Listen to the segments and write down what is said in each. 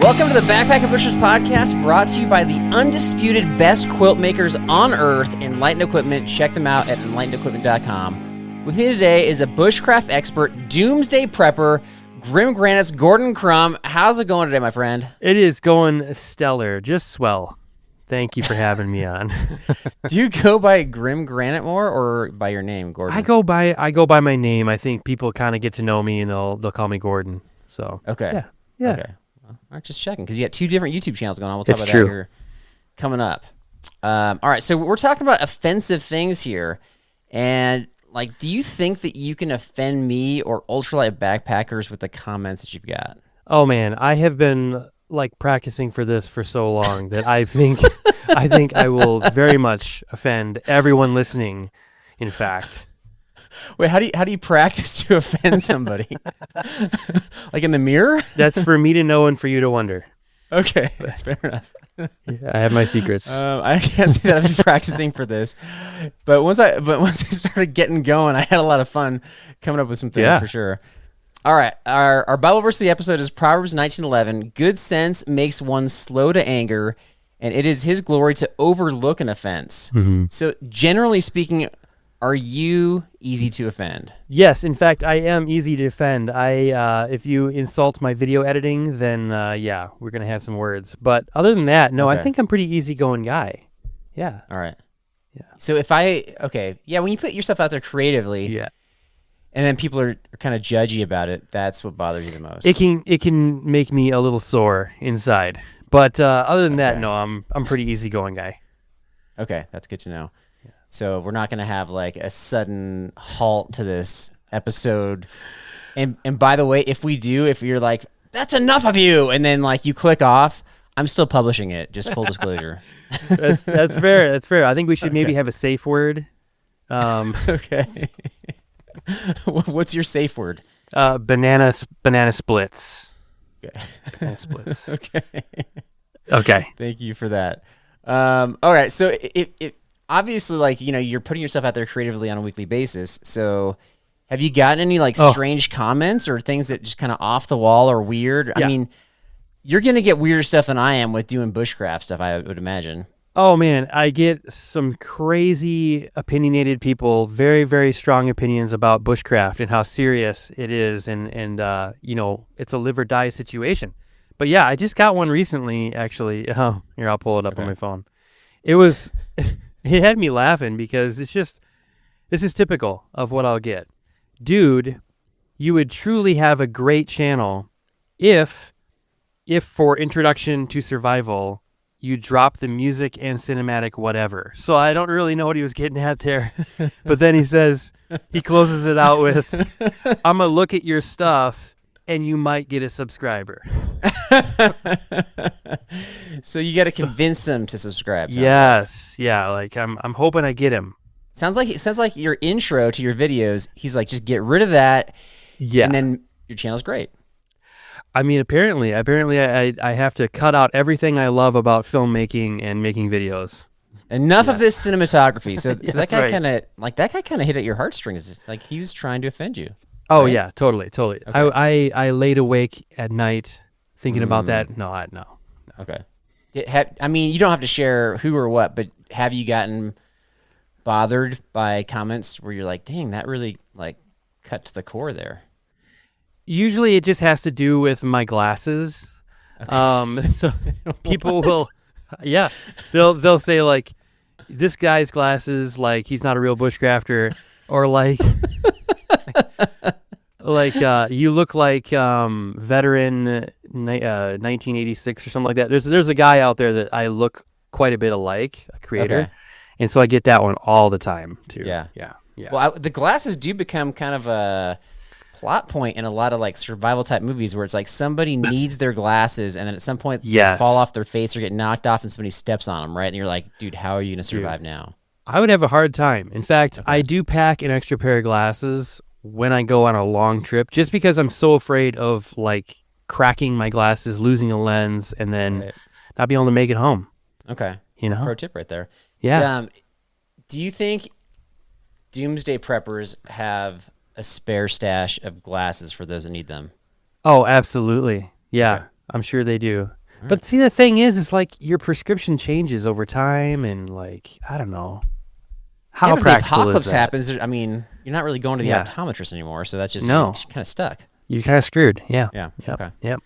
Welcome to the Backpacking Bushers podcast, brought to you by the undisputed best quilt makers on earth, Enlightened Equipment. Check them out at enlightenedequipment.com. With me today is a bushcraft expert, doomsday prepper, Grim Granite's Gordon Crum. How's it going today, my friend? It is going stellar, just swell. Thank you for having me on. Do you go by Grim Granite more, or by your name, Gordon? I go by my name. I think people kind of get to know me and they'll call me Gordon. So okay, yeah. Okay. Well, all right, just checking because you got two different YouTube channels going on. We'll talk It's about true. that here coming up. All right, so we're talking about offensive things here, and like, do you think that you can offend me or ultralight backpackers with the comments that you've got? Oh man, I have been practicing for this for so long that I think I will very much offend everyone listening. In fact. Wait, how do you practice to offend somebody? Like in the mirror? That's for me to know and for you to wonder. Okay, fair enough. Yeah, I have my secrets. I can't say that I've been practicing for this, but once I started getting going, I had a lot of fun coming up with some things for sure. All right, our Bible verse of the episode is Proverbs 19:11. Good sense makes one slow to anger, and it is his glory to overlook an offense. Mm-hmm. So generally speaking, are you easy to offend? Yes, in fact, I am easy to offend. If you insult my video editing, then we're gonna have some words. But other than that, no, Okay. I think I'm a pretty easygoing guy. Yeah. All right. Yeah. So when you put yourself out there creatively, Yeah. and then people are kind of judgy about it, that's what bothers you the most. It can make me a little sore inside. But other than that, no, I'm pretty easygoing guy. Okay, that's good to know. So we're not going to have like a sudden halt to this episode. And by the way, if you're like, that's enough of you, and then like you click off, I'm still publishing it. Just full disclosure. That's fair. That's fair. I think we should maybe have a safe word. Okay. What's your safe word? Banana splits. Okay. Banana splits. Okay. Okay. Thank you for that. All right. So it obviously, like, you know, you're putting yourself out there creatively on a weekly basis. So have you gotten any strange comments or things that just kind of off the wall or weird? Yeah. I mean, you're going to get weirder stuff than I am with doing bushcraft stuff, I would imagine. Oh man, I get some crazy opinionated people, very, very strong opinions about bushcraft and how serious it is, and you know, it's a live or die situation. But yeah, I just got one recently, actually. Oh, here, I'll pull it up on my phone. It had me laughing because this is typical of what I'll get. Dude, you would truly have a great channel if for Introduction to Survival, you drop the music and cinematic whatever. So I don't really know what he was getting at there. But then he closes it out with, I'm going to look at your stuff and you might get a subscriber. So you got to convince them to subscribe. Yes. Like. Yeah. Like I'm hoping I get him. Sounds like your intro to your videos. He's like, just get rid of that. Yeah. And then your channel's great. I mean, apparently I have to cut out everything I love about filmmaking and making videos. Enough of this cinematography. So, Yeah, so that guy right. kind of hit at your heartstrings. It's like he was trying to offend you. Oh right? yeah, totally. Okay. I laid awake at night thinking about that. No. Okay. I mean, you don't have to share who or what, but have you gotten bothered by comments where you're like, dang, that really like cut to the core there? Usually it just has to do with my glasses. Okay. So people will, they'll say like, this guy's glasses, like he's not a real bushcrafter, or like, you look like veteran 1986 or something like that. There's a guy out there that I look quite a bit alike, a creator, and so I get that one all the time too. Yeah. Well, the glasses do become kind of a plot point in a lot of like survival type movies where it's like somebody needs their glasses and then at some point they fall off their face or get knocked off and somebody steps on them, right? And you're like, dude, how are you gonna survive now? I would have a hard time. In fact, I do pack an extra pair of glasses when I go on a long trip, just because I'm so afraid of like cracking my glasses, losing a lens, and then not being able to make it home. Okay. You know? Pro tip right there. Yeah. Do you think doomsday preppers have a spare stash of glasses for those that need them? Oh, absolutely. Yeah, Okay. I'm sure they do. But see, the thing is like your prescription changes over time, and like I don't know how if practical the apocalypse is that? happens, I mean, you're not really going to the optometrist anymore, so that's just No. kind of stuck. You're kind of screwed. Yeah. Yeah. Yep. Okay. Yep.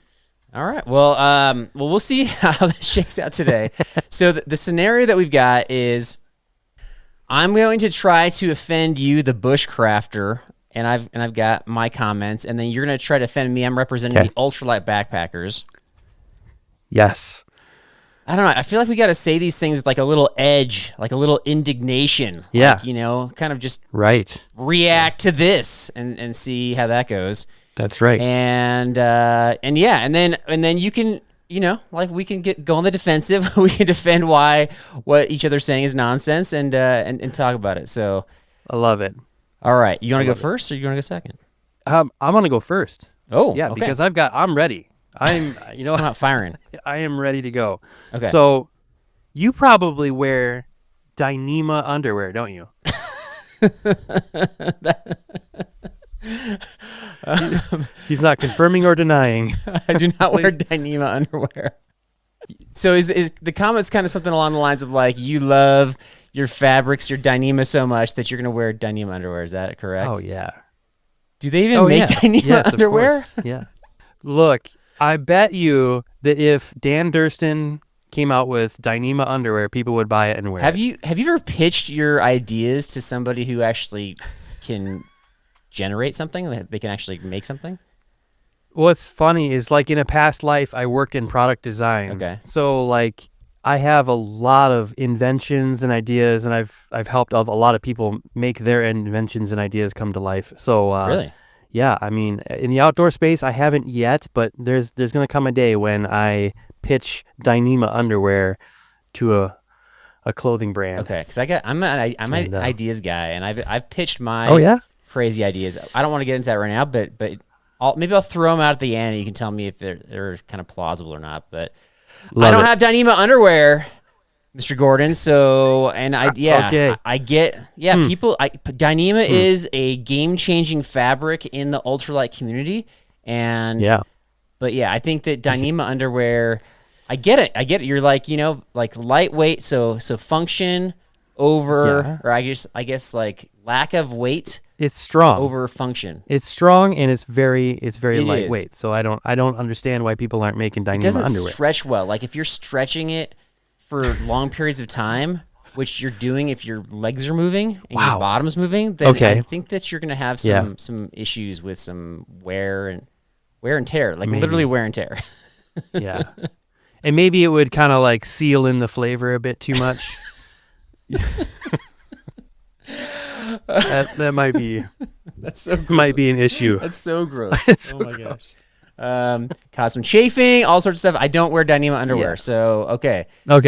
All right. Well, we'll see how this shakes out today. So the scenario that we've got is, I'm going to try to offend you, the Bushcrafter, and I've got my comments, and then you're going to try to offend me. I'm representing the Ultralight Backpackers. Yes. I don't know. I feel like we got to say these things with like a little edge, like a little indignation. Yeah. Like, you know, kind of just react to this and see how that goes. That's right. And then you can, you know, like we can go on the defensive. We can defend what each other's saying is nonsense and talk about it. So I love it. All right. You want to go first or you want to go second? I'm going to go first. Oh, yeah, okay. because I'm ready. I'm not firing. I am ready to go. Okay. So you probably wear Dyneema underwear, don't you? He's not confirming or denying. I do not wear Dyneema underwear. So is the comments kind of something along the lines of like, you love your fabrics, your Dyneema so much that you're going to wear Dyneema underwear? Is that correct? Oh, yeah. Do they even make Dyneema underwear? Of course. Yeah. Look, I bet you that if Dan Durston came out with Dyneema underwear, people would buy it and wear it. Have you ever pitched your ideas to somebody who actually can generate something, that they can actually make something? What's funny is, like, in a past life, I worked in product design. Okay. So, like, I have a lot of inventions and ideas, and I've helped a lot of people make their inventions and ideas come to life. So, really? Yeah, I mean, in the outdoor space, I haven't yet, but there's going to come a day when I pitch Dyneema underwear to a clothing brand. Okay, because I'm an ideas guy, and I've pitched my crazy ideas. I don't want to get into that right now, but maybe I'll throw them out at the end, and you can tell me if they're kind of plausible or not. But I don't have Dyneema underwear, Mr. Gordon. So, and I get people. Dyneema is a game-changing fabric in the ultralight community, and but yeah, I think that Dyneema underwear. I get it. You're like, you know, like lightweight, so function over, or I guess like lack of weight. It's strong over function. It's strong and it's very lightweight. So I don't understand why people aren't making Dyneema underwear. It doesn't stretch well. Like if you're stretching it for long periods of time, which you're doing if your legs are moving and your bottom's moving, then I think that you're gonna have some issues with some wear and tear, like literally wear and tear. Yeah. And maybe it would kind of like seal in the flavor a bit too much. that might be might be an issue. That's so gross. My gosh. Cause some chafing, all sorts of stuff. I don't wear Dyneema underwear, so okay. All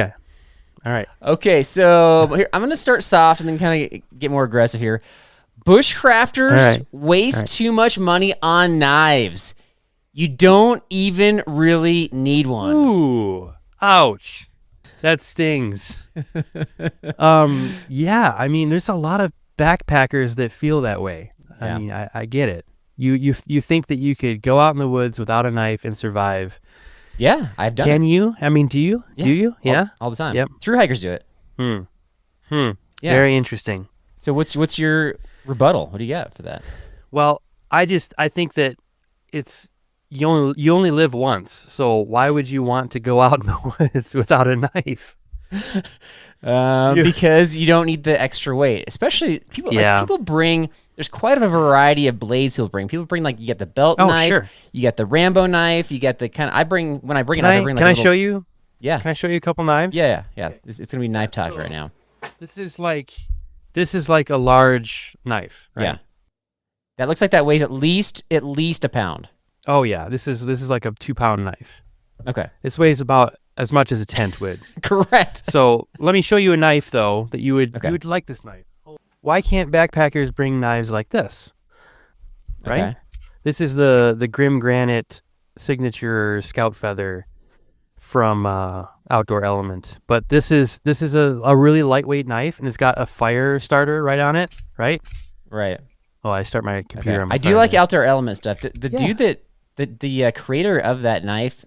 right. Okay, so here, I'm gonna start soft and then kind of get more aggressive here. Bushcrafters waste too much money on knives. You don't even really need one. Ooh, ouch. That stings. Yeah, I mean, there's a lot of backpackers that feel that way. I mean, I get it. You think that you could go out in the woods without a knife and survive. Yeah, I've done it. Can you? I mean, do you? Yeah. Do you? Yeah? All the time. Yep. Thru hikers do it. Yeah. Very interesting. So what's your rebuttal? What do you got for that? Well, I think that it's you only live once, so why would you want to go out in the woods without a knife? Because you don't need the extra weight, especially people. Like, people bring. There's quite a variety of blades people bring. People bring, like, you get the belt knife, you got the Rambo knife, you get the kind of. I bring a knife. Can I show you? Yeah. Can I show you a couple knives? Yeah. It's gonna be knife talk right now. This is like a large knife, right? Yeah. That looks like that weighs at least a pound. Oh yeah, this is like a 2-pound knife. Okay. This weighs about as much as a tent would. Correct. So let me show you a knife though that you would like this knife. Why can't backpackers bring knives like this? Right? Okay. This is the Grim Granite signature scout feather from Outdoor Element. But this is a really lightweight knife, and it's got a fire starter right on it, right? Right. Oh, I start my computer. Okay. I do like Outdoor Element stuff. The dude the creator of that knife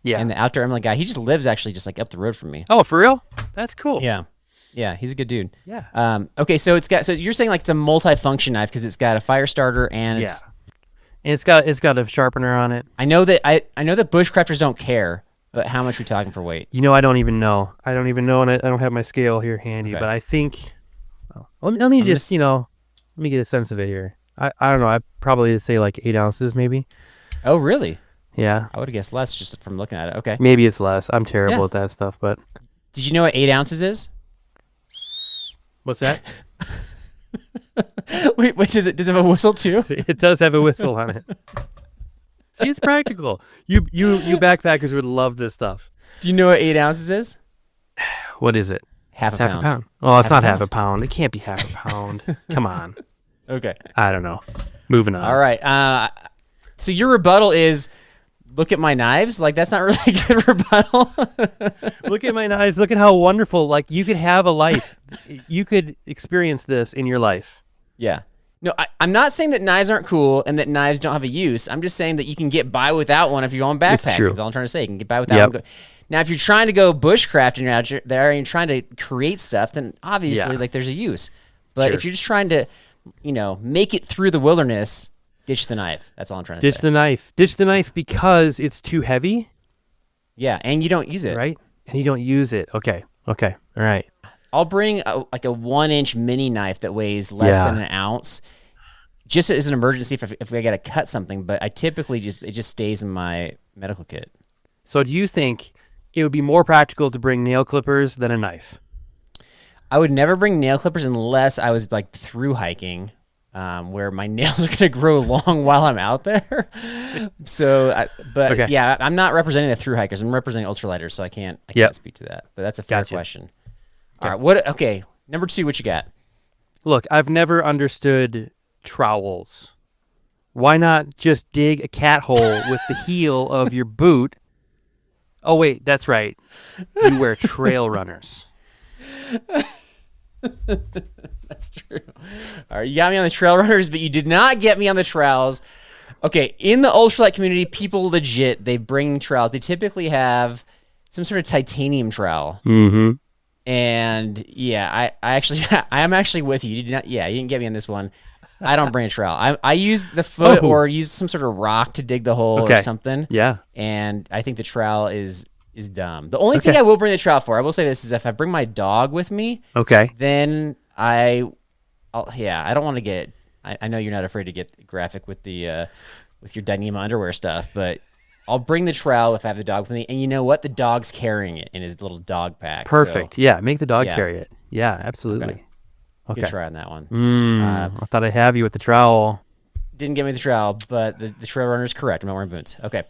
Yeah. And the outdoor emailing guy, he just lives actually just like up the road from me. Oh, for real? That's cool. Yeah. Yeah, he's a good dude. Yeah. Okay, so you're saying like it's a multi-function knife because it's got a fire starter and And it's got a sharpener on it. I know that bushcrafters don't care, but how much are we talking for weight? I don't even know. And I don't have my scale here handy, but I think let me just let me get a sense of it here. I don't know. I'd probably say like 8 ounces maybe. Oh, really? Yeah. I would have guessed less just from looking at it. Okay. Maybe it's less. I'm terrible at that stuff, but. Did you know what 8 ounces is? What's that? wait, does it have a whistle too? It does have a whistle on it. See, it's practical. You backpackers would love this stuff. Do you know what 8 ounces is? What is it? Half a pound. Oh, it's not half a pound. It can't be half a pound. Come on. Okay. I don't know. Moving on. All right. So your rebuttal is, look at my knives? Like, that's not really a good rebuttal. Look at my knives. Look at how wonderful. Like, you could have a life. You could experience this in your life. Yeah. No, I'm not saying that knives aren't cool and that knives don't have a use. I'm just saying that you can get by without one if you're going backpacking. That's all I'm trying to say. You can get by without one. Now, if you're trying to go bushcraft and you're out there and you're trying to create stuff, then obviously, like, there's a use. But if you're just trying to, make it through the wilderness, ditch the knife. That's all I'm trying to say. Ditch the knife. Ditch the knife because it's too heavy. Yeah, and you don't use it. Right? And you don't use it. Okay. All right. I'll bring a 1-inch mini knife that weighs less than an ounce, just as an emergency if I got to cut something. But I typically it just stays in my medical kit. So do you think it would be more practical to bring nail clippers than a knife? I would never bring nail clippers unless I was like through hiking, where my nails are going to grow long while I'm out there. Yeah, I'm not representing the through hikers. I'm representing ultralighters, so I can't speak to that. But that's a fair question. Okay. All right. Okay. Number 2, what you got? Look, I've never understood trowels. Why not just dig a cat hole with the heel of your boot? Oh, wait, that's right. You wear trail runners. That's true. All right, you got me on the trail runners, but you did not get me on the trowels. Okay, in the ultralight community, people they bring trowels. They typically have some sort of titanium trowel. Mm-hmm. And yeah, I am actually with you. You didn't get me on this one. I don't bring a trowel. I use the foot or use some sort of rock to dig the hole or something. Yeah. And I think the trowel is dumb. The only thing I will bring the trowel for, I will say this, is if I bring my dog with me. Okay. Then I don't want to get. I know you're not afraid to get graphic with the with your Dyneema underwear stuff, but I'll bring the trowel if I have the dog with me. And you know what? The dog's carrying it in his little dog pack. Perfect. So, yeah, make the dog carry it. Yeah, absolutely. Okay. Good try on that one. I thought I'd have you with the trowel. Didn't get me the trowel, but the trail runner is correct. I'm not wearing boots. Okay.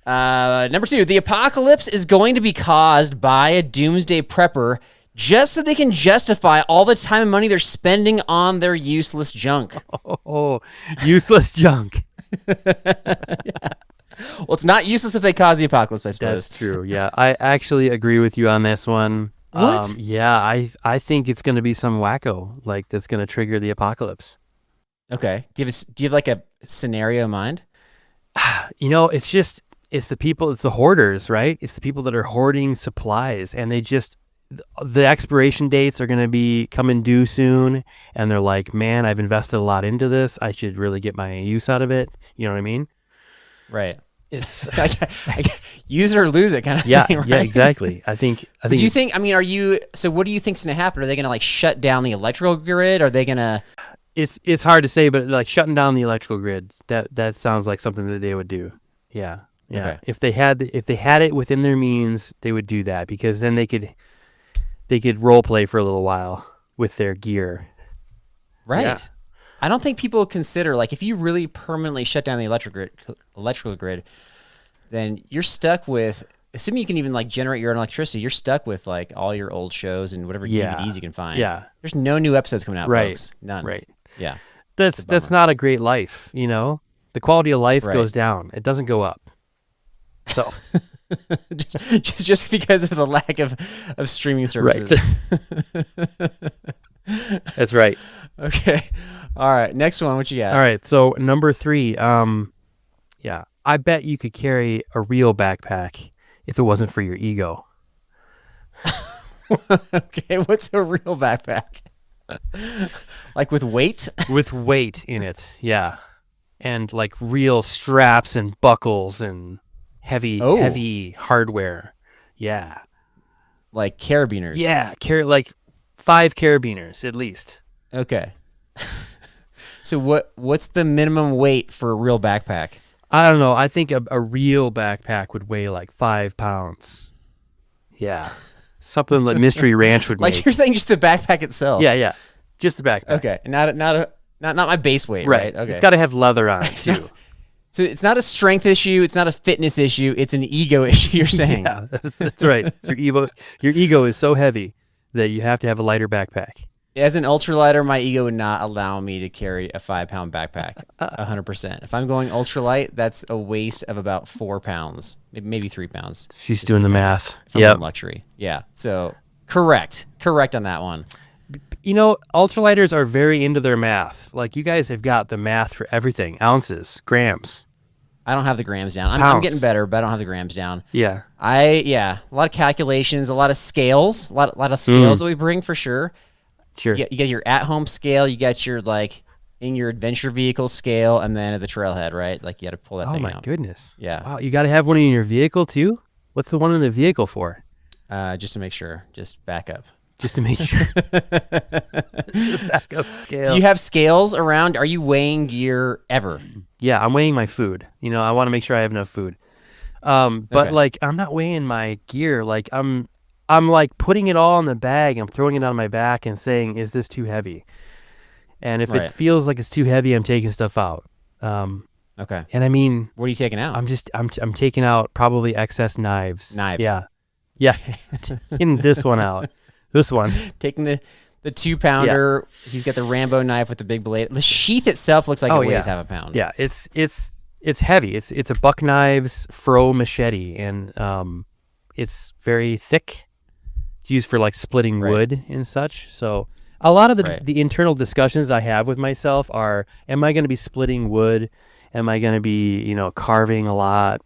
Number 2, the apocalypse is going to be caused by a doomsday prepper just so they can justify all the time and money they're spending on their useless junk. Oh, useless junk. Well, it's not useless if they cause the apocalypse, I suppose. That's true. Yeah, I actually agree with you on this one. What? Yeah, I think it's going to be some wacko that's going to trigger the apocalypse. Okay. Do you have like a scenario in mind? It's the people, it's the hoarders, right? It's the people that are hoarding supplies, and the expiration dates are going to be coming due soon, and they're like, man, I've invested a lot into this. I should really get my use out of it. You know what I mean? Right. It's use it or lose it kind of thing, right? Yeah, exactly. I think. Do you think? I mean, so what do you think's going to happen? Are they going to like shut down the electrical grid? Are they going to? It's hard to say, but like shutting down the electrical grid, that sounds like something that they would do. Yeah. Okay. If they had it within their means, they would do that, because then they could role play for a little while with their gear. Right. Yeah. I don't think people consider, like, if you really permanently shut down the electrical grid, then you're stuck with, assuming you can even like generate your own electricity, you're stuck with like all your old shows and whatever DVDs you can find. Yeah. There's no new episodes coming out, folks. None. Right. Yeah. That's not a great life, The quality of life goes down. It doesn't go up. So just because of the lack of streaming services. Right. That's right. Okay. All right. Next one. What you got? All right. So number 3. I bet you could carry a real backpack if it wasn't for your ego. Okay, what's a real backpack? Like with weight? With weight in it, yeah. And like real straps and buckles and heavy hardware. Yeah. Like carabiners? Yeah, like 5 carabiners at least. Okay. So what's the minimum weight for a real backpack? I don't know. I think a real backpack would weigh like 5 pounds. Yeah. Something like Mystery Ranch would Like make. you're saying just the backpack itself? Yeah. Just the backpack. Okay. Not my base weight, right? Okay. It's got to have leather on it too. So it's not a strength issue. It's not a fitness issue. It's an ego issue, you're saying. Yeah, that's right. Your ego is so heavy that you have to have a lighter backpack. As an ultralighter, my ego would not allow me to carry a 5-pound backpack 100%. If I'm going ultralight, that's a waste of about 4 pounds, maybe 3 pounds. She's doing the math. From luxury. Yeah. So correct on that one. You know, ultralighters are very into their math. Like, you guys have got the math for everything. Ounces, grams. I don't have the grams down. I'm getting better, but I don't have the grams down. Yeah. A lot of calculations, a lot of scales, a lot of scales that we bring for sure. Sure. You get your at-home scale, you got your, like, in your adventure vehicle scale, and then at the trailhead, right? Like, you got to pull that thing out. Oh, my goodness. Yeah. Wow, you got to have one in your vehicle, too? What's the one in the vehicle for? Just to make sure. Just back up. Just to make sure. Backup scale. Do you have scales around? Are you weighing gear ever? Yeah, I'm weighing my food. You know, I want to make sure I have enough food. But like, I'm not weighing my gear. Like, I'm like putting it all in the bag. I'm throwing it on my back and saying, "Is this too heavy?" And if it feels like it's too heavy, I'm taking stuff out. Okay. And I mean, what are you taking out? I'm taking out probably excess knives. Knives. Yeah. Taking this one out. This one. Taking the 2-pounder. Yeah. He's got the Rambo knife with the big blade. The sheath itself looks like it weighs half a pound. Yeah, it's heavy. It's a Buck Knives Fro machete, and it's very thick. It's used for like splitting wood and such. So a lot of the internal discussions I have with myself are: am I going to be splitting wood? Am I going to be carving a lot?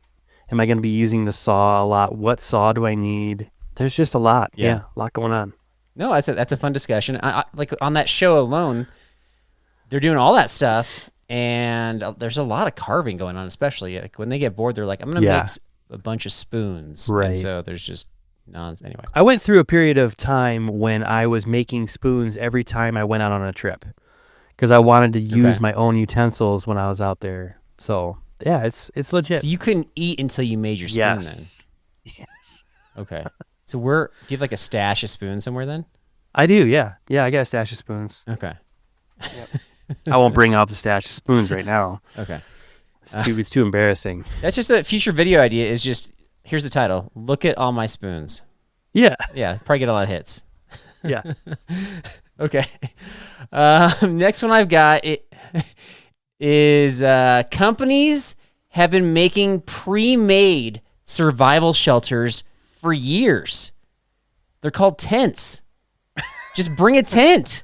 Am I going to be using the saw a lot? What saw do I need? There's just a lot. Yeah, a lot going on. No, that's a fun discussion. I like on that show alone, they're doing all that stuff, and there's a lot of carving going on. Especially like when they get bored, they're like, "I'm gonna make a bunch of spoons." Right. And so there's just anyway. I went through a period of time when I was making spoons every time I went out on a trip, because I wanted to use my own utensils when I was out there. So yeah, it's legit. So you couldn't eat until you made your spoon then? Yes. Okay. So do you have like a stash of spoons somewhere then? I do, yeah. Yeah, I got a stash of spoons. Okay. Yep. I won't bring out the stash of spoons right now. Okay. It's too embarrassing. That's just a future video idea is just, here's the title, Look at All My Spoons. Yeah. Yeah, probably get a lot of hits. Yeah. Okay. Next one I've got is companies have been making pre-made survival shelters for years. They're called tents. Just bring a tent.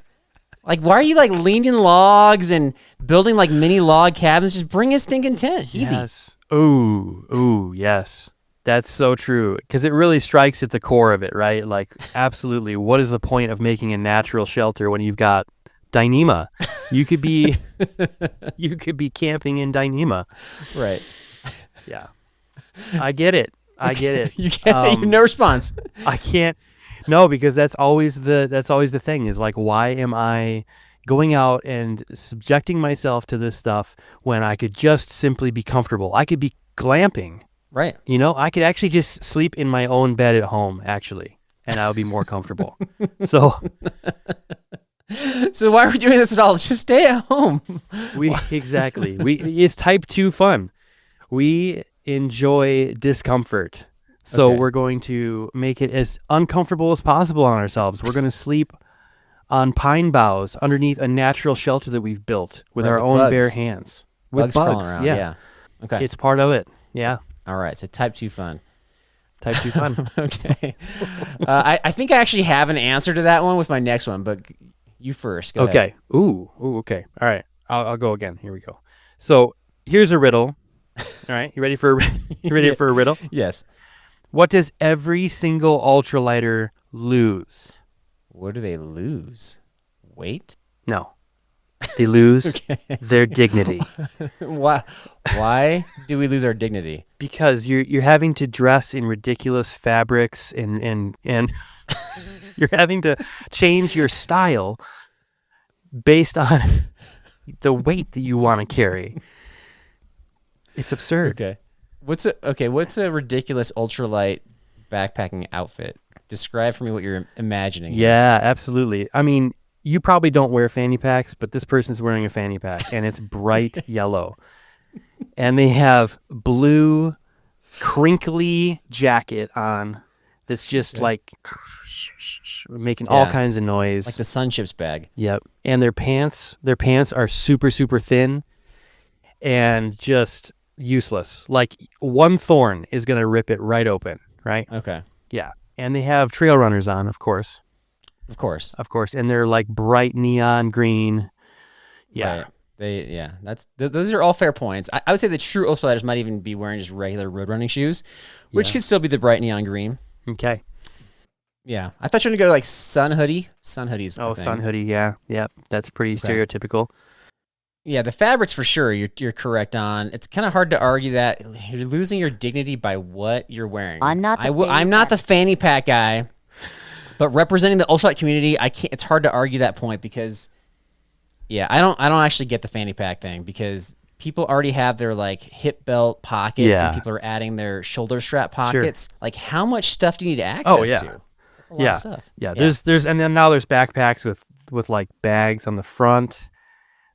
Like, why are you like leaning logs and building like mini log cabins? Just bring a stinking tent. Easy. Yes. Ooh, yes. That's so true. Because it really strikes at the core of it, right? Like, absolutely. What is the point of making a natural shelter when you've got Dyneema? You could be camping in Dyneema. Right. Yeah. I get it. You can't. No response. I can't. No, because that's always the thing is like, why am I going out and subjecting myself to this stuff when I could just simply be comfortable? I could be glamping. Right. I could actually just sleep in my own bed at home, actually, and I would be more comfortable. So why are we doing this at all? Let's just stay at home. Exactly. It's type 2 fun. We enjoy discomfort. So we're going to make it as uncomfortable as possible on ourselves. We're going to sleep on pine boughs underneath a natural shelter that we've built with our own bare hands. With bugs. Around, yeah. Okay. It's part of it. Yeah. All right. So type 2 fun. Type 2 fun. Okay. I think I actually have an answer to that one with my next one, but you first. Go ahead. Ooh, okay. All right. I'll go again. Here we go. So here's a riddle. All right. You ready for a riddle? Yes. What does every single ultralighter lose? What do they lose? Weight? No. They lose Okay. their dignity. Why do we lose our dignity? Because you're having to dress in ridiculous fabrics and you're having to change your style based on the weight that you want to carry. It's absurd. Okay. What's a ridiculous ultralight backpacking outfit? Describe for me what you're imagining. Yeah, absolutely. I mean, you probably don't wear fanny packs, but this person's wearing a fanny pack, and it's bright yellow. And they have blue, crinkly jacket on that's just like making all kinds of noise. Like the Sunships bag. Yep. And their pants are super, super thin and just useless. Like one thorn is going to rip it right open, right? Okay. Yeah. And they have trail runners on, of course. Of course. And they're like bright neon green. Yeah. Right. Those are all fair points. I would say the true ultralighters might even be wearing just regular road running shoes, which could still be the bright neon green. Okay. Yeah. I thought you were going to go like sun hoodie. Sun hoodies. Oh, sun hoodie. Yeah. Yeah. That's pretty stereotypical. Yeah. The fabrics for sure. You're correct on. It's kind of hard to argue that you're losing your dignity by what you're wearing. I'm not the fanny pack guy. But representing the ultralight community, it's hard to argue that point because, I don't actually get the fanny pack thing because people already have their like hip belt pockets and people are adding their shoulder strap pockets. Sure. Like, how much stuff do you need access to? That's a lot of stuff. Yeah. There's and then now there's backpacks with like bags on the front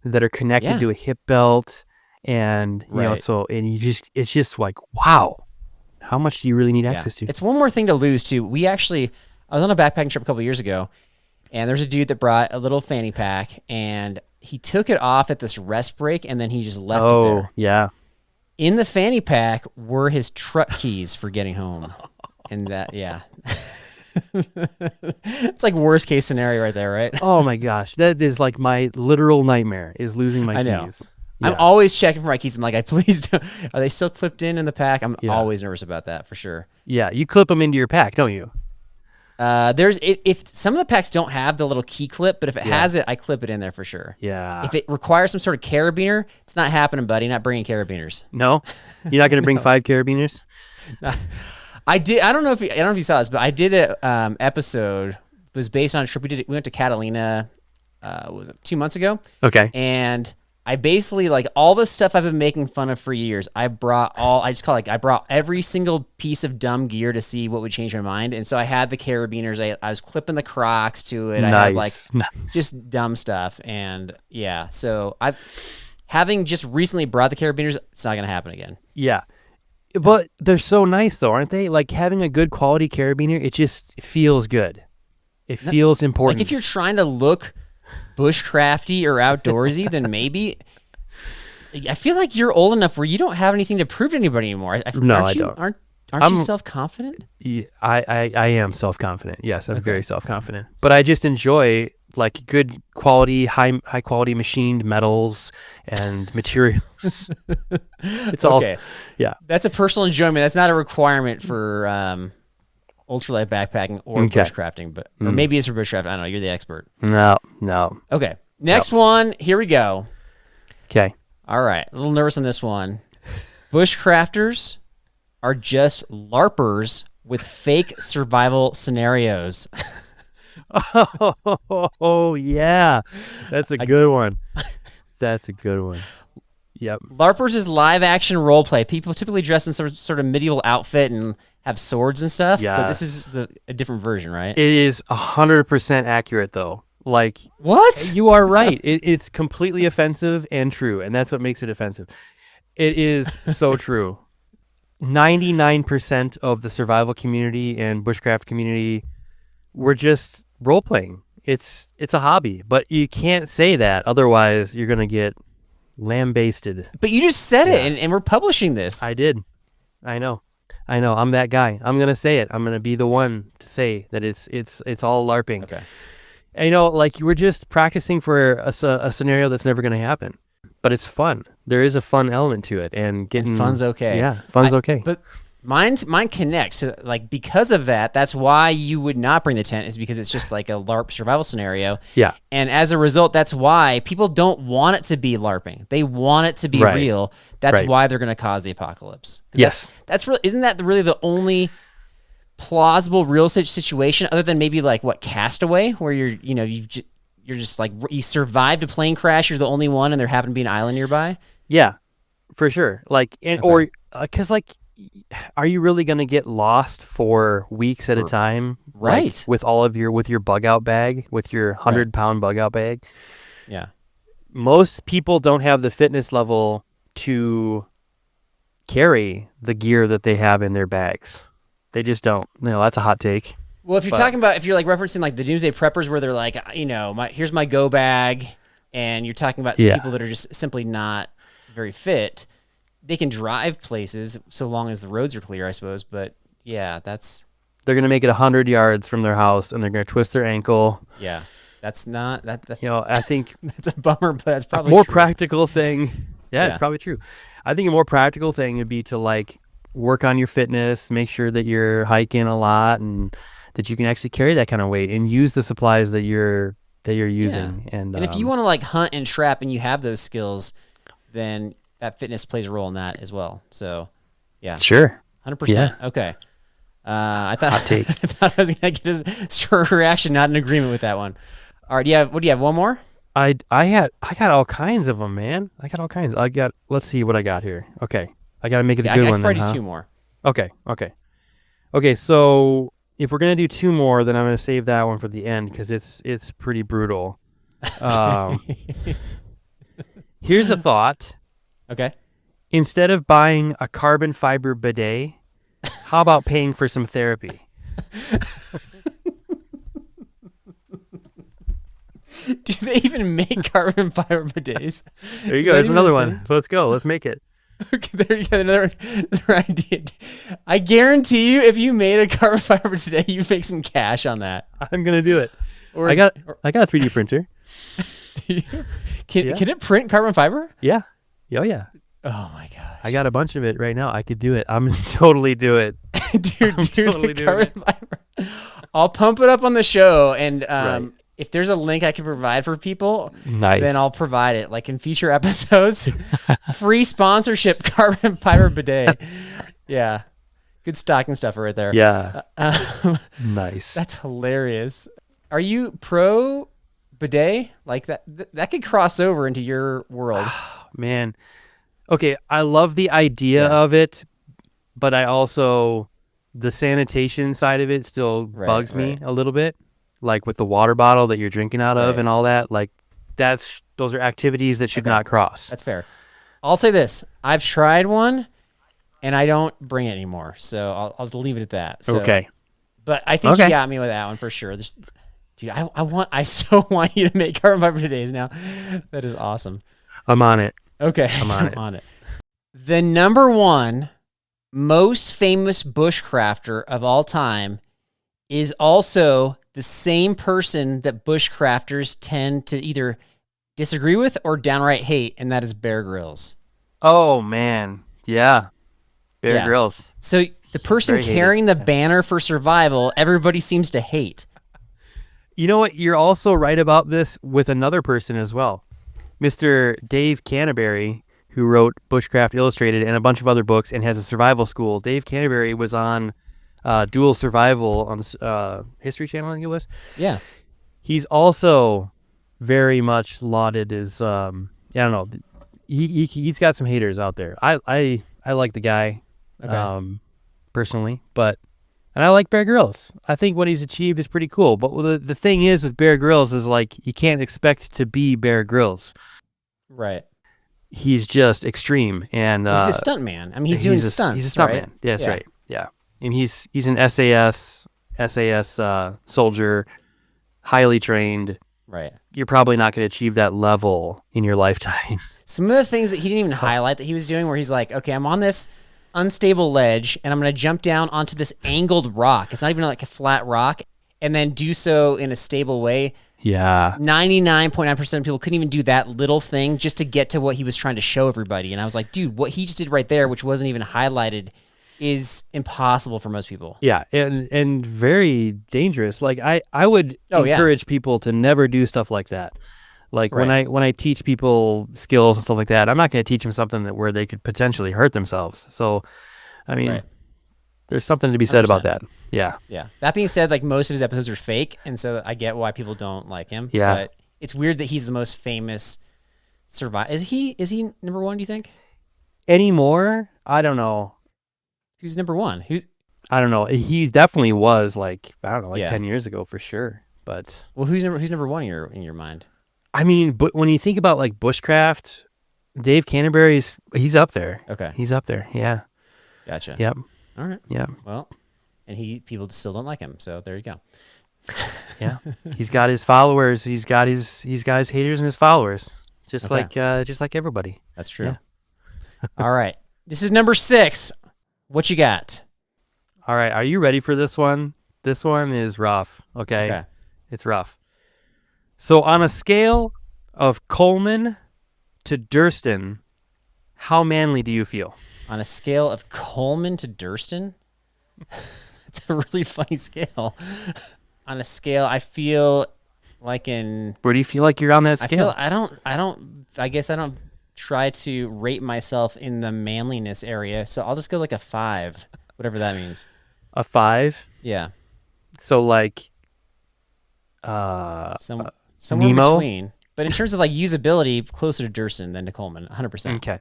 that are connected to a hip belt, and you know, it's just like, wow, how much do you really need access to? It's one more thing to lose too. I was on a backpacking trip a couple years ago, and there's a dude that brought a little fanny pack, and he took it off at this rest break, and then he just left it there. Yeah. In the fanny pack were his truck keys for getting home. And that, it's like worst case scenario right there, right? Oh my gosh. That is like my literal nightmare is losing my keys. Yeah. I'm always checking for my keys. I'm like, please don't. Are they still clipped in the pack? I'm always nervous about that for sure. Yeah. You clip them into your pack, don't you? If some of the packs don't have the little key clip, but if it has it, I clip it in there for sure. Yeah. If it requires some sort of carabiner, it's not happening, buddy. Not bringing carabiners. No, you're not going to bring 5 carabiners. I did. I don't know if you saw this, but I did a episode. It was based on a trip we went to Catalina. Was it 2 months ago? Okay. And I basically, like, all the stuff I've been making fun of for years, I brought every single piece of dumb gear to see what would change my mind. And so I had the carabiners. I was clipping the Crocs to it. I had just dumb stuff. And so having just recently brought the carabiners, it's not going to happen again. Yeah. But they're so nice though, aren't they? Like having a good quality carabiner, it just feels good. It feels important. Like if you're trying to look bushcrafty or outdoorsy, then maybe. I feel like you're old enough where you don't have anything to prove to anybody anymore. I don't. Aren't you self-confident? I am self-confident. Yes, I'm very self-confident. But I just enjoy like good quality, high quality machined metals and materials. It's all That's a personal enjoyment. That's not a requirement for ultralight backpacking or bushcrafting, or maybe it's for bushcrafting. I don't know. You're the expert. No. Okay. Next one. Here we go. Okay. All right. A little nervous on this one. Bushcrafters are just LARPers with fake survival scenarios. Oh yeah. That's a good one. That's a good one. Yep. LARPers is live action role play. People typically dress in some sort of medieval outfit and have swords and stuff. Yeah. But this is a different version, right? It is 100% accurate though. Like what? You are right. It's completely offensive and true, and that's what makes it offensive. It is so true. 99% of the survival community and bushcraft community were just role playing. It's a hobby, but you can't say that otherwise you're gonna get lambasted. But you just said it, and we're publishing this. I did. I know. I'm that guy. I'm gonna say it. I'm gonna be the one to say that it's all LARPing. Okay. And, you know, like you were just practicing for a scenario that's never gonna happen, but it's fun. There is a fun element to it, and fun's okay. Yeah, fun's okay. But Mine connects. So, like, because of that, that's why you would not bring the tent, is because it's just like a LARP survival scenario. Yeah. And as a result, that's why people don't want it to be LARPing. They want it to be real. That's why they're going to cause the apocalypse. Yes. That's really, isn't that really the only plausible real situation, other than maybe like Castaway, where you're just like, you survived a plane crash, you're the only one, and there happened to be an island nearby? Yeah, for sure. Like, or because like, are you really going to get lost for weeks at a time? Right. Like, with all of your bug out bag, with your 100-pound bug out bag? Yeah. Most people don't have the fitness level to carry the gear that they have in their bags. They just don't. That's a hot take. Well, if you're talking about, if you're like referencing like the Doomsday Preppers, where they're like, here's my go bag, and you're talking about some people that are just simply not very fit, they can drive places so long as the roads are clear, I suppose. But yeah, they're going to make it 100 yards from their house, and they're going to twist their ankle. Yeah, that's not that. I think that's a bummer, but that's probably a more true. Practical thing. Yeah, it's probably true. I think a more practical thing would be to like work on your fitness, make sure that you're hiking a lot, and that you can actually carry that kind of weight, and use the supplies that you're using. Yeah. And if you want to like hunt and trap, and you have those skills, then that fitness plays a role in that as well. So, yeah, sure, 100%. Yeah. Okay. I thought hot take. I thought I was gonna get a strong reaction. Not in agreement with that one. All right, what do you have? One more? I got all kinds of them, man. I got all kinds. Let's see what I got here. Okay, I got to make it a good one. I can probably do two more. Okay. So if we're gonna do two more, then I'm gonna save that one for the end because it's pretty brutal. Here's a thought. Okay. Instead of buying a carbon fiber bidet, how about paying for some therapy? Do they even make carbon fiber bidets? There you go. There's another one. Let's go. Let's make it. Okay, there you go. Another idea. I guarantee you, if you made a carbon fiber today, you make some cash on that. I'm gonna do it. I got a 3D printer. Do you? Can it print carbon fiber? Yeah. Oh yeah. Oh my gosh. I got a bunch of it right now. I could do it. I'm gonna totally do it. Dude, totally carbon fiber. I'll pump it up on the show, and if there's a link I can provide for people, then I'll provide it. Like in future episodes, free sponsorship carbon fiber bidet. Yeah. Good stocking stuffer right there. Yeah. Nice. That's hilarious. Are you pro bidet? Like that could cross over into your world. Man. Okay, I love the idea of it, but I also, the sanitation side of it still bugs me a little bit. Like with the water bottle that you're drinking out of and all that, like those are activities that should not cross. That's fair. I'll say this: I've tried one, and I don't bring it anymore. So I'll leave it at that. So, okay. But I think you got me with that one for sure. Dude, I so want you to make carbon fiber today's now. That is awesome. I'm on it. Okay, I'm on it. The number one most famous bushcrafter of all time is also the same person that bushcrafters tend to either disagree with or downright hate, and that is Bear Grylls. Oh, man. Yeah. Bear Grylls. So the person carrying the banner for survival, everybody seems to hate. You know what? You're also right about this with another person as well. Mr. Dave Canterbury, who wrote Bushcraft Illustrated and a bunch of other books and has a survival school. Dave Canterbury was on Dual Survival on the History Channel, I think it was. Yeah. He's also very much lauded as, I don't know, he's got some haters out there. I like the guy personally, and I like Bear Grylls. I think what he's achieved is pretty cool. But the thing is with Bear Grylls is like you can't expect to be Bear Grylls. Right. He's just extreme, and he's a stunt man. I mean, he's doing stunts. He's a stunt man. Yeah, that's right. Yeah, and he's an SAS soldier, highly trained. Right. You're probably not going to achieve that level in your lifetime. Some of the things that he didn't even highlight that he was doing, where he's like, okay, I'm on this unstable ledge, and I'm going to jump down onto this angled rock. It's not even like a flat rock, and then do so in a stable way. Yeah. 99.9% of people couldn't even do that little thing just to get to what he was trying to show everybody. And I was like, dude, what he just did right there, which wasn't even highlighted is impossible for most people. Yeah, and very dangerous. Like I would encourage people to never do stuff like that. Like when I teach people skills and stuff like that, I'm not going to teach them something where they could potentially hurt themselves. So, I mean, there's something to be said 100%. About that. Yeah. Yeah. That being said, like most of his episodes are fake, and so I get why people don't like him. Yeah. But it's weird that he's the most famous survivor. Is he number one, do you think? Anymore? I don't know. Who's number one? I don't know. He definitely was like 10 years ago for sure. But who's number one in your mind? I mean, but when you think about like Bushcraft, Dave Canterbury's he's up there. Okay. He's up there. Yeah. Gotcha. Yep. All right. Yeah. Well, and people still don't like him, so there you go. Yeah. He's got his followers. He's got his haters and his followers. Just like everybody. That's true. Yeah. All right. This is number 6. What you got? All right. Are you ready for this one? This one is rough. Okay. It's rough. So on a scale of Coleman to Durston, how manly do you feel? On a scale of Coleman to Durston? That's a really funny scale. On a scale, I feel like Where do you feel like you're on that scale? I guess I don't try to rate myself in the manliness area, so I'll just go like a 5, whatever that means. A 5? Yeah. So like somewhere Nemo? between. But in terms of like usability, closer to Durston than to Coleman, 100%. Okay.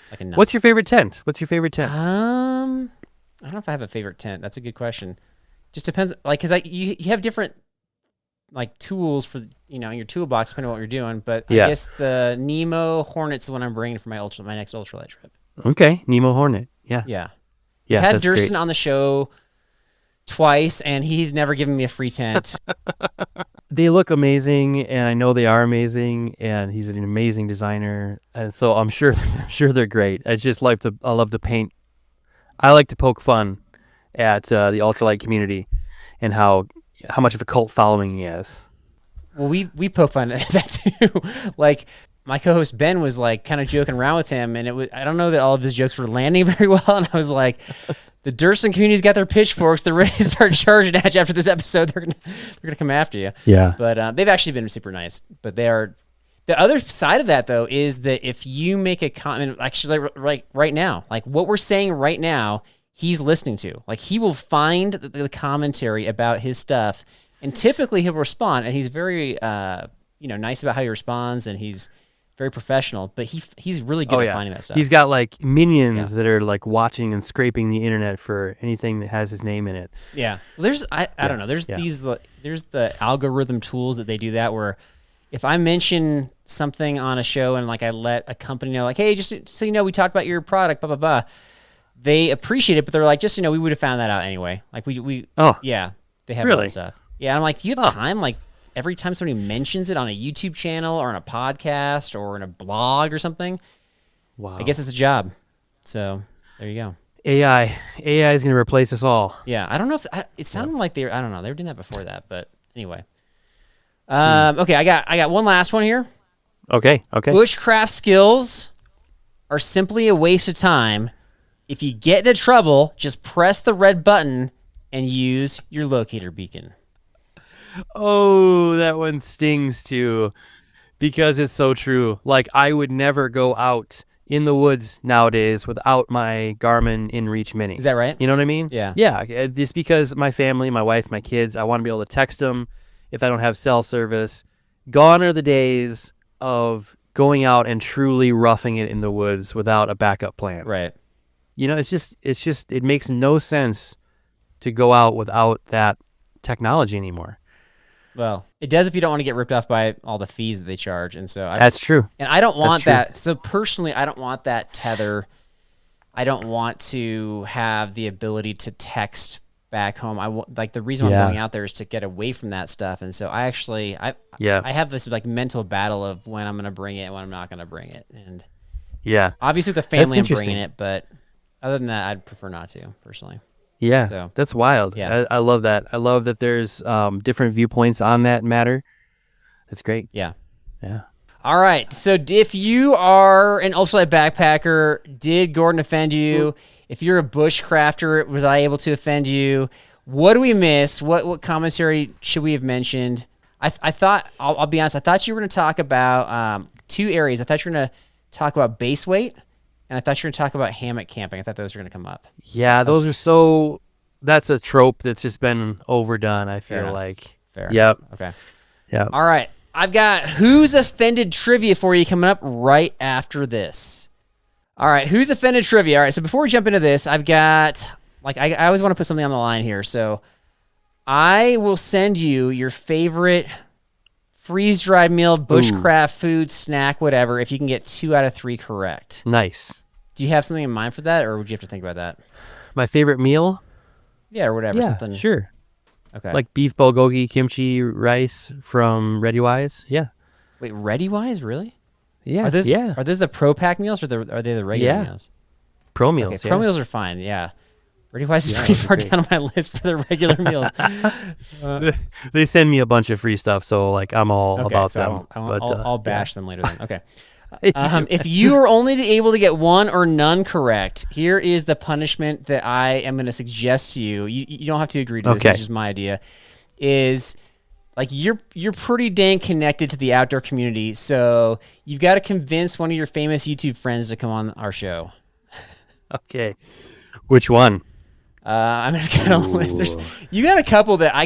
Like a nut. What's your favorite tent? I don't know if I have a favorite tent. That's a good question. Just depends, like, because you have different like tools for in your toolbox depending on what you're doing. But I guess the Nemo Hornet's the one I'm bringing for my next ultralight trip. Okay, Nemo Hornet. Yeah. Yeah. Yeah. I've had Durston on the show twice, and he's never given me a free tent. They look amazing, and I know they are amazing, and he's an amazing designer, and so I'm sure they're great. I love to paint. I like to poke fun at the ultralight community and how much of a cult following he has. Well, we poke fun at that too. Like my co-host Ben was like kind of joking around with him, and I don't know that all of his jokes were landing very well, and I was like, the Durston community's got their pitchforks. They're ready to start charging at you after this episode. They're gonna come after you. Yeah. But they've actually been super nice. But they are. The other side of that though is that if you make a comment, actually right now, like what we're saying right now, he's listening to. Like he will find the commentary about his stuff, and typically he'll respond. And he's very nice about how he responds, and he's very professional, but he's really good at finding that stuff. He's got like minions that are like watching and scraping the internet for anything that has his name in it. Yeah. Well, I don't know. There's there's the algorithm tools that they do that where if I mention something on a show and like I let a company know like, hey, just so you know, we talked about your product, blah blah blah. They appreciate it, but they're like, just we would have found that out anyway. Like they have that stuff. Yeah, I'm like, do you have time? Like every time somebody mentions it on a YouTube channel or on a podcast or in a blog or something, wow. I guess it's a job. So there you go. AI is going to replace us all. Yeah, I don't know if it sounded like I don't know, they were doing that before that, but anyway. Okay, I got one last one here. Okay. Bushcraft skills are simply a waste of time. If you get into trouble, just press the red button and use your locator beacon. Oh, that one stings too, because it's so true. Like I would never go out in the woods nowadays without my Garmin InReach Mini. Is that right? You know what I mean? Yeah. Yeah, just because my family, my wife, my kids, I want to be able to text them if I don't have cell service. Gone are the days of going out and truly roughing it in the woods without a backup plan. Right. It's just it makes no sense to go out without that technology anymore. Well, it does if you don't want to get ripped off by all the fees that they charge, and so that's true. And I don't want that. So personally, I don't want that tether. I don't want to have the ability to text back home. The reason I'm going out there is to get away from that stuff, and so I have this like mental battle of when I'm going to bring it and when I'm not going to bring it, and obviously with the family I'm bringing it, but other than that, I'd prefer not to personally. Yeah, so, that's wild. Yeah. I love that. I love that there's different viewpoints on that matter. That's great. Yeah. Yeah. All right. So if you are an ultralight backpacker, did Gordon offend you? If you're a bushcrafter, was I able to offend you? What do we miss? What commentary should we have mentioned? I thought, I'll be honest, I thought you were going to talk about two areas. I thought you were going to talk about base weight, and I thought you were going to talk about hammock camping. I thought those were going to come up. Yeah, those are so... That's a trope that's just been overdone, I feel like. Fair. Yep. Okay. Yep. All right. I've got Who's Offended trivia for you coming up right after this. All right. Who's Offended trivia. All right. So before we jump into this, I've got... I always want to put something on the line here. So I will send you your favorite freeze-dried meal, bushcraft food, snack, whatever, if you can get 2 out of 3 correct. Nice. Do you have something in mind for that, or would you have to think about that? My favorite meal? Yeah, or whatever. Yeah, something. sure. Okay. Like beef bulgogi, kimchi, rice from ReadyWise. Yeah. Wait, ReadyWise, really? Yeah. Are those, yeah. Are those the Pro Pack meals, or are they the regular meals? Pro meals. Okay, Pro meals are fine. Yeah. ReadyWise is pretty far down on my list for the regular meals. They send me a bunch of free stuff, so like I'm all about them. I'll bash them later then. Okay. If you are only able to get 1 or none correct, here is the punishment that I am going to suggest to you. You don't have to agree to this. This is just my idea. Is like you're pretty dang connected to the outdoor community, so you've got to convince one of your famous YouTube friends to come on our show. Okay. Which one? I'm gonna list. You got a couple that I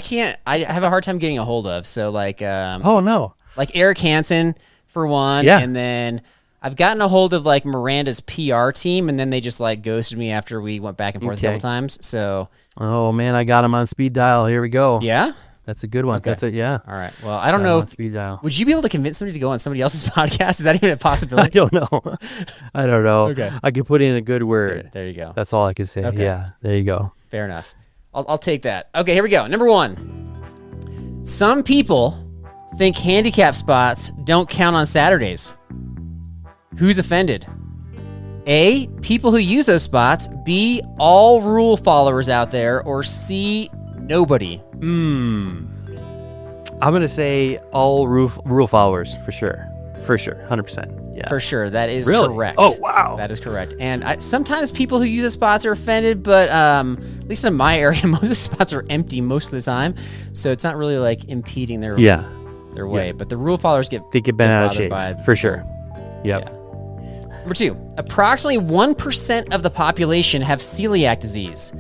have a hard time getting a hold of. So like, oh no, like Eric Hansen for one, and then I've gotten a hold of like Miranda's PR team, and then they just like ghosted me after we went back and forth a couple times. So, oh man, I got him on speed dial. Here we go. Yeah, that's a good one. Okay. That's it. Yeah. All right. Well, I don't know. Speed dial. Would you be able to convince somebody to go on somebody else's podcast? Is that even a possibility? I don't know. I don't know. Okay. I could put in a good word. There you go. That's all I can say. Okay. Yeah. There you go. Fair enough. I'll take that. Okay, here we go. Number 1. Some people think handicap spots don't count on Saturdays. Who's offended? A, people who use those spots. B, all rule followers out there. Or C, nobody. I'm going to say all rule followers for sure. For sure. 100%. Yeah. For sure. That is really? correct. Oh, wow. That is correct. And sometimes people who use the spots are offended, but at least in my area, most of the spots are empty most of the time. So it's not really like impeding their way. Yeah. But the rule followers get bent out of shape. For sure. Yep. Yeah. Number 2, approximately 1% of the population have celiac disease.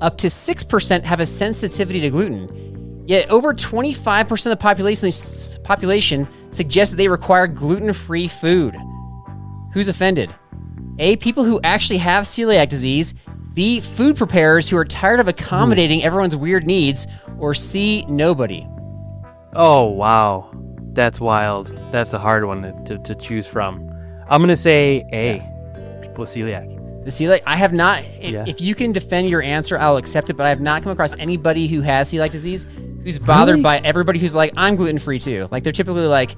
Up to 6% have a sensitivity to gluten. Yet over 25% of the population suggests that they require gluten-free food. Who's offended? A, people who actually have celiac disease. B, food preparers who are tired of accommodating everyone's weird needs. Or C, nobody. Oh, wow. That's wild. That's a hard one to choose from. I'm going to say A, people with celiac. The celiac, I have not, if you can defend your answer, I'll accept it, but I have not come across anybody who has celiac disease who's bothered by everybody who's like, I'm gluten-free too. Like, they're typically like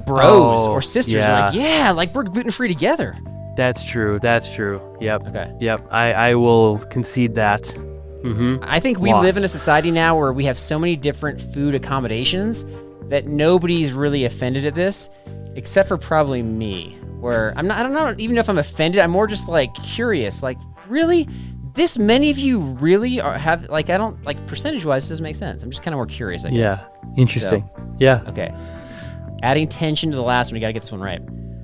bros or sisters. Yeah. They're like, we're gluten-free together. That's true. Yep. Okay. Yep. I will concede that. Mm-hmm. I think we live in a society now where we have so many different food accommodations that nobody's really offended at this, except for probably me, where I don't know even if I'm offended. I'm more just like curious, like, really? This many of you really have, like, I don't, like, percentage-wise, it doesn't make sense. I'm just kind of more curious, I guess. Yeah, interesting. Yeah. Okay. Adding tension to the last one, you got to get this one right.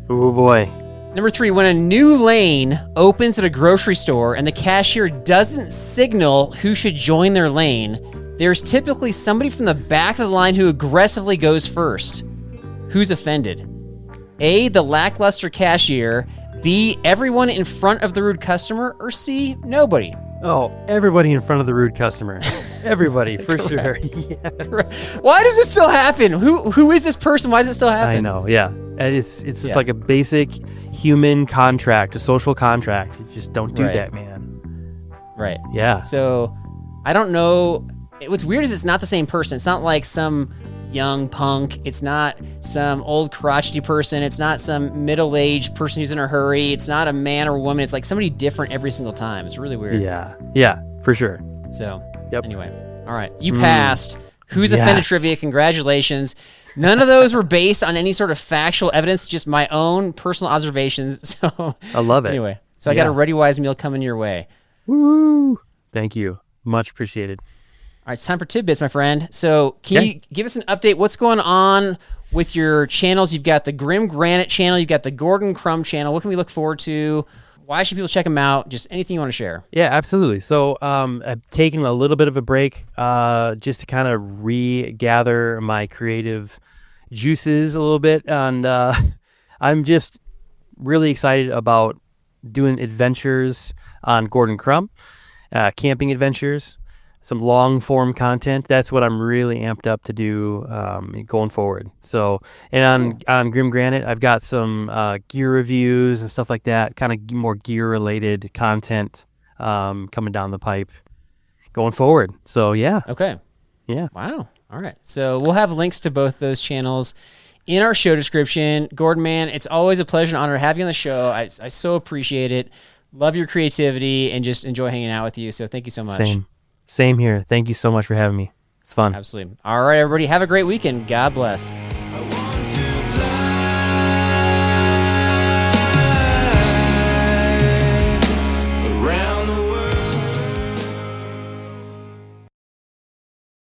Oh, boy. Number 3, when a new lane opens at a grocery store and the cashier doesn't signal who should join their lane, there's typically somebody from the back of the line who aggressively goes first. Who's offended? A, the lackluster cashier. B, everyone in front of the rude customer. Or C, nobody. Oh, everybody in front of the rude customer. Everybody, for sure. Yes. Why does this still happen? Who is this person? Why does it still happen? I know, yeah. And it's just like a basic human contract, a social contract. You just don't do that, man. Right. Yeah. So, I don't know. What's weird is it's not the same person. It's not like some young punk. It's not some old crotchety person. It's not some middle-aged person who's in a hurry. It's not a man or a woman. It's like somebody different every single time. It's really weird. Yeah, for sure. So, anyway. All right. You passed. Who's offended trivia? Congratulations. None of those were based on any sort of factual evidence, just my own personal observations. So I love it. Anyway, so I got a Ready Wise meal coming your way. Woo! Thank you. Much appreciated. All right, it's time for tidbits, my friend. So can you give us an update? What's going on with your channels? You've got the Grim Granite channel. You've got the Crum channel. What can we look forward to? Why should people check them out? Just anything you want to share. Yeah, absolutely. So I've taken a little bit of a break just to kind of regather my creative juices a little bit. And I'm just really excited about doing adventures on Crum, camping adventures, some long form content. That's what I'm really amped up to do going forward. So, and on Grim Granite, I've got some gear reviews and stuff like that, kind of more gear related content coming down the pipe going forward. So yeah. Okay. Yeah. Wow. All right. So we'll have links to both those channels in our show description. Gordon, man, it's always a pleasure and honor to have you on the show. I so appreciate it. Love your creativity and just enjoy hanging out with you. So thank you so much. Same here. Thank you so much for having me. It's fun. Absolutely. All right, everybody. Have a great weekend. God bless.